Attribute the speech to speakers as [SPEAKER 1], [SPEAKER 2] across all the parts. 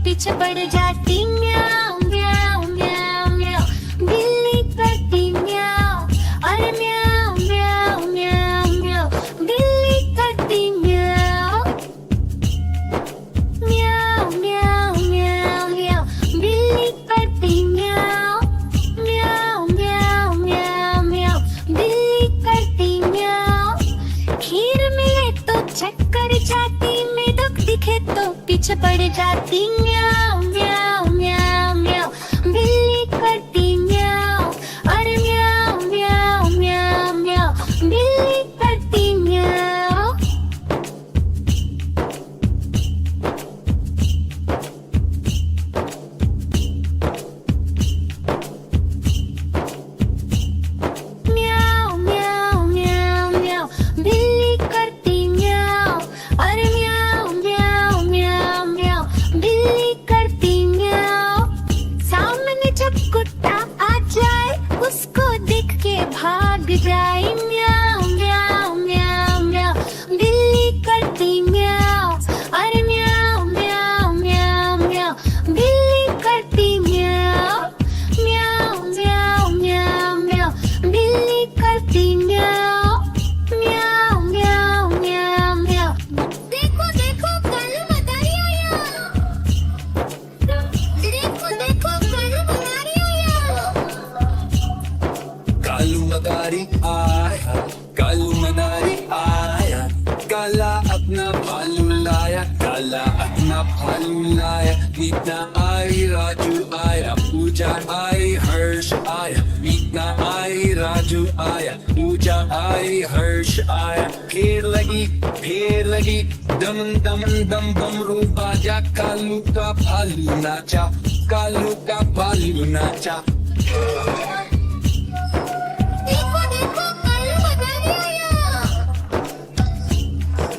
[SPEAKER 1] पीछे पड़ जाती म्याऊं म्याऊं म्याऊं म्याऊं। बिल्ली करती म्याऊं अरे म्याऊं म्याऊं म्याऊं म्याऊं। बिल्ली करती म्याऊं म्याऊं म्याऊं म्याऊं म्याऊं। बिल्ली करती म्याऊं म्याऊं म्याऊं म्याऊं म्याऊं। बिल्ली करती म्याऊं। खीर मिले तो चक्कर छाती में दुख दिखे तो पीछे पड़ जाती म्याऊं म्याऊं म्याऊं म्याऊं। बिल्ली करती म्याऊं अरे म्याऊं म्याऊं म्याऊं म्याऊं। बिल्ली करती म्याऊं। म्याऊं म्याऊं म्याऊं म्याऊं। बिल्ली करती म्याऊं अरे म्याऊं म्याऊं म्याऊं म्याऊं। बिल्ली करती म्याऊं। सामने जब कुत्ता आ जाए उसको देख के भाग जाए म्याऊं म्याऊं म्याऊं म्याऊं। बिल्ली करती म्याऊं अरे म्याऊं म्याऊं म्याऊं म्याऊं। बिल्ली करती म्याऊं म्याऊं म्याऊं म्याऊं म्याऊं। बिल्ली करती म्याऊं म्याऊं म्याऊं म्याऊं म्याऊं। देखो देखो कालू मदारी आया। देखो देखो कालू मदारी आया।
[SPEAKER 2] कालू मदारी आया, कालू मदारी आया। काला अपना भालू लाया, काला अपना भालू लाया। मीता आई, राजू आया, पूजा आई, हर्ष आया। मीता आई, राजू आया, पूजा आई, हर्ष आया। फिर लगी दम दम दम बमरू बाजा। कालू का भालू नाचा, कालू का भालू नाचा।
[SPEAKER 1] देखो देखो कालू मदारी आया।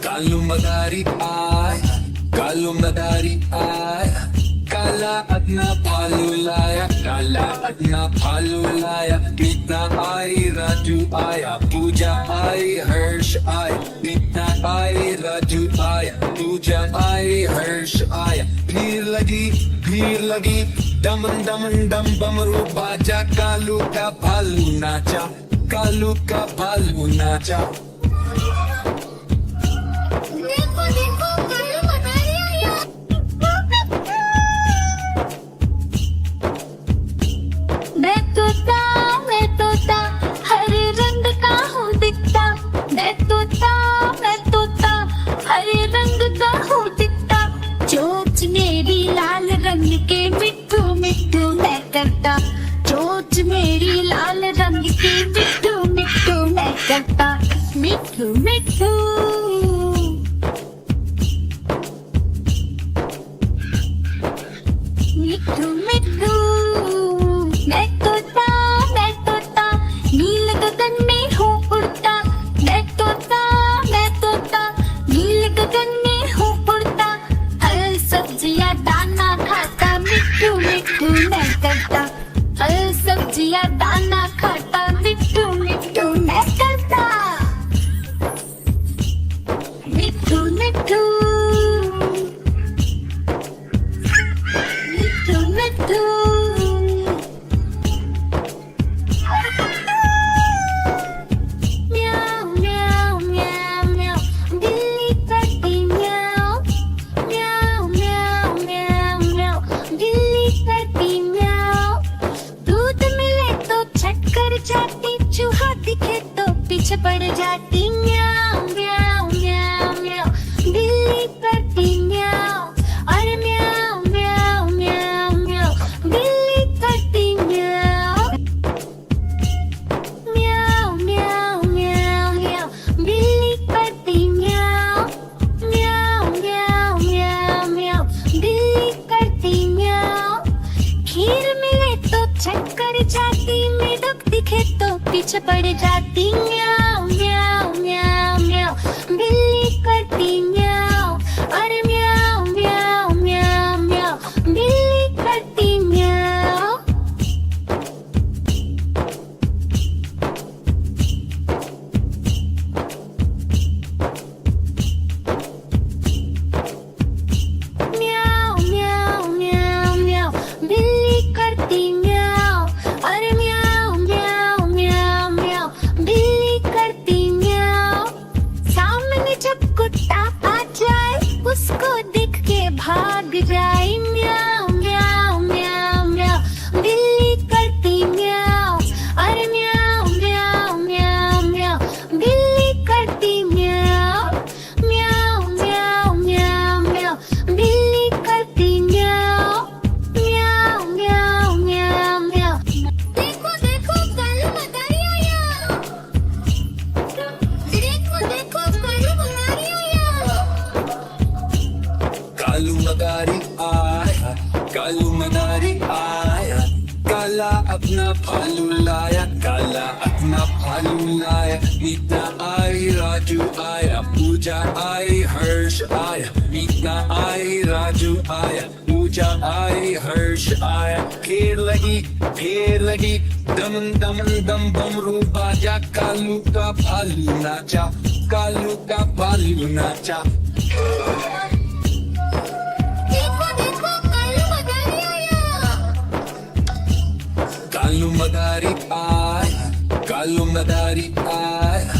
[SPEAKER 2] कालू मदारी आया, कालू मदारी आया। काला अपना भालू लाया, काला अपना भालू लाया। मीता आई, राजू आया, पूजा आई, हर्ष आया। मीता आई, राजू आया, पूजा आई, हर्ष आया। भीड़ लगी दम दम दम बमरू बाजा। कालू का भालू नाचा, कालू का भालू नाचा।
[SPEAKER 1] देखो देखो कालू मदारी आया। मैं तोता हरे रंग का हूँ दिखता। मैं तोता हरे रंग का हूँ दिखता। चोंच मेरी लाल रंग के मिट्ठू मिट्ठू मैं करता। चोंच मेरी लाल रंग के मिट्ठू मिट्ठू मैं करता। मिट्ठू मिट्ठू मिट्ठू मिट्ठू। मैं तोता नील गगन में हूँ उड़ता। मैं तोता नील गगन में हूँ उड़ता। हर सब्जियाँ दाना खाता मिट्ठू मिट्ठू मैं करता। हर सब्जियाँ दाना खाता मिट्ठू मिट्ठू मैं करता। मिट्ठू मिट्ठू मिट्ठू मिट्ठू। म्याऊं म्याऊं म्याऊं म्याऊं। बिल्ली करती म्याऊं म्याऊं म्याऊं म्याऊं म्याऊं। बिल्ली करती म्याऊं। दूध मिले तो चक्कर जाती। चूहा दिखे तो पीछे पड़ जाती म्याऊं म्याऊं म्याऊं म्याऊं। बिल्ली करती म्याऊं अरे म्याऊं म्याऊं म्याऊं म्याऊं। बिल्ली करती म्याऊं म्याऊं म्याऊं म्याऊं म्याऊं। बिल्ली करती म्याऊं म्याऊं म्याऊं म्याऊं म्याऊं। बिल्ली करती म्याऊं। खीर मिले तो चक्कर छाती में दुख दिखे तो पीछे पड़ जाती म्याऊं म्याऊं म्याऊं म्याऊं। बिल्ली करती म्याऊं अरे म्याऊं म्याऊं म्याऊं म्याऊं। बिल्ली करती म्याऊं। म्याऊं म्याऊं म्याऊं।
[SPEAKER 2] कालू मदारी आया, काला अपना भालू लाया, काला अपना भालू लाया, मीता आई राजू आया, पूजा आई हर्ष आया, मीता आई राजू आया, पूजा आई हर्ष आया, फिर लगी दम दम दम बमरू बाजा, कालू का भालू नाचा, कालू का भालू नाचा।
[SPEAKER 1] देखो कालू मदारी आया।
[SPEAKER 2] कालू मदारी आया,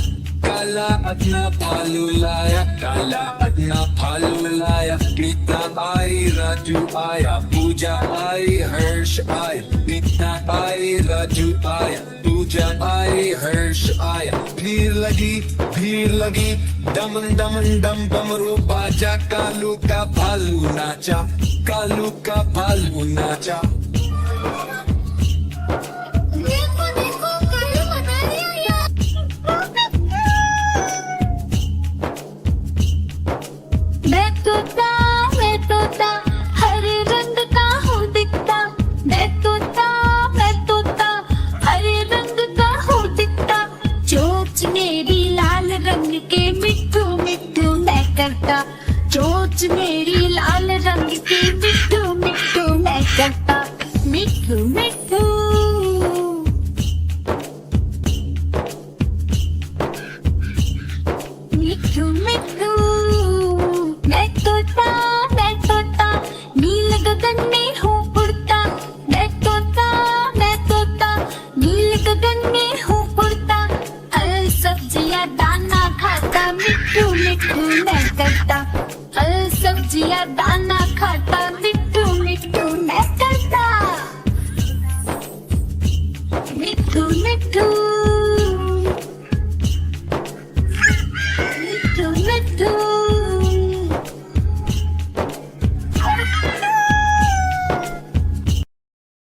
[SPEAKER 2] काला अपना भालू लाया, काला अपना भालू लाया, मीता आई राजू आया, पूजा आई हर्ष आया, मीता आई राजू आया, पूजा आई हर्ष आया, भीड़ लगी दम दम दम बमरू बाजा, कालू का भालू नाचा, कालू का भालू नाचा।
[SPEAKER 1] देखो कालू मदारी आया। मैं तोता हरे रंग का हूँ दिखता, मैं तोता हरे रंग का हूँ दिखता, चोंच मेरी लाल रंग के मिट्ठू मिट्ठू मैं करता, चोंच मेरी लाल रंग के मिट्ठू मिट्ठू मैं करता, मिट्ठू मिट्ठू। मिट्ठू मिट्ठू मैं तोता नील गगन में हूँ उड़ता, मैं तोता नील गगन में हूँ उड़ता, फल सब्जियाँ दाना खाता, मिट्ठू मिट्ठू मैं करता, फल सब्जियाँ दाना खाता, मिट्ठू मिट्ठू मैं करता, मिट्ठू मिट्ठू।